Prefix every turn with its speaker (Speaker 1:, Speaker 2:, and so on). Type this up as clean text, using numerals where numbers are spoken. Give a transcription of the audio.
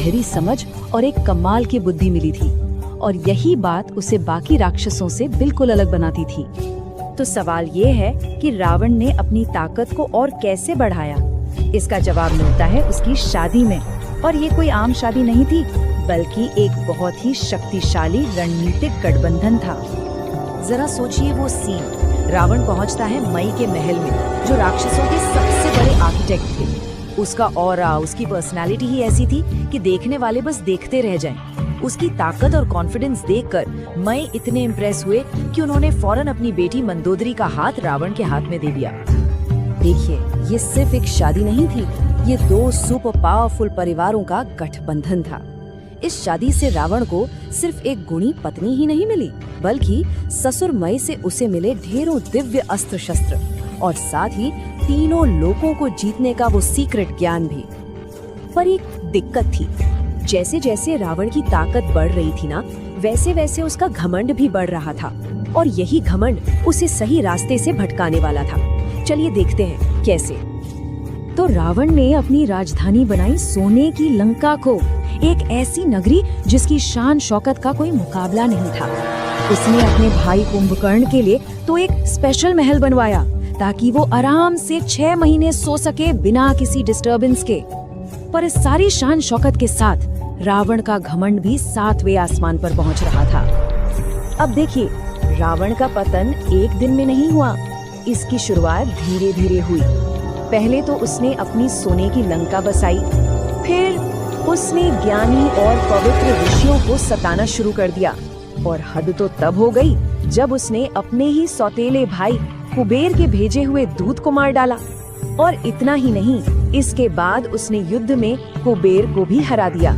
Speaker 1: गहरी समझ और एक कमाल की बुद्धि मिली थी, और यही बात उसे बाकी राक्षसों से बिल्कुल अलग बनाती थी। तो सवाल ये है कि रावण ने अपनी ताकत को और कैसे बढ़ाया? इसका जवाब मिलता है उसकी शादी में। और ये कोई आम शादी नहीं थी, बल्कि एक बहुत ही शक्तिशाली रणनीतिक गठबंधन था। जरा सोचिए वो सीन। रावण पहुंचता है मई के महल में, जो राक्षसों के सबसे बड़े आर्किटेक्ट थे। उसका ऑरा, उसकी पर्सनालिटी ही ऐसी थी कि देखने वाले बस देखते रह जाएं। उसकी ताकत और कॉन्फिडेंस देखकर मई इतने इम्प्रेस हुए कि उन्होंने फौरन अपनी बेटी मंदोदरी का हाथ रावण के हाथ में दे दिया। देखिए, ये सिर्फ एक शादी नहीं थी, ये दो सुपर पावरफुल परिवारों का गठबंधन था। इस शादी से रावण को सिर्फ एक गुणी पत्नी ही नहीं मिली, बल्कि ससुर मई से उसे मिले ढेरों दिव्य अस्त्र शस्त्र, और साथ ही तीनों लोकों को जीतने का वो सीक्रेट ज्ञान भी। पर एक दिक्कत थी। जैसे जैसे रावण की ताकत बढ़ रही थी ना, वैसे वैसे उसका घमंड भी बढ़ रहा था, और यही घमंड उसे सही रास्ते से भटकाने वाला था। चलिए देखते हैं कैसे। तो रावण ने अपनी राजधानी बनाई सोने की लंका को, एक ऐसी नगरी जिसकी शान शौकत का कोई मुकाबला नहीं था। उसने अपने भाई कुंभकर्ण के लिए तो एक स्पेशल महल बनवाया, ताकि वो आराम से 6 महीने सो सके बिना किसी डिस्टर्बेंस के। पर इस सारी शान शौकत के साथ रावण का घमंड भी 7वें आसमान पर पहुंच रहा था। अब देखिए, रावण का पतन एक दिन में नहीं हुआ, इसकी शुरुआत धीरे धीरे हुई। पहले तो उसने अपनी सोने की लंका बसाई, फिर उसने ज्ञानी और पवित्र ऋषियों को सताना शुरू कर दिया, और हद तो तब हो गई जब उसने अपने ही सौतेले भाई कुबेर के भेजे हुए दूत को मार डाला। और इतना ही नहीं, इसके बाद उसने युद्ध में कुबेर को भी हरा दिया।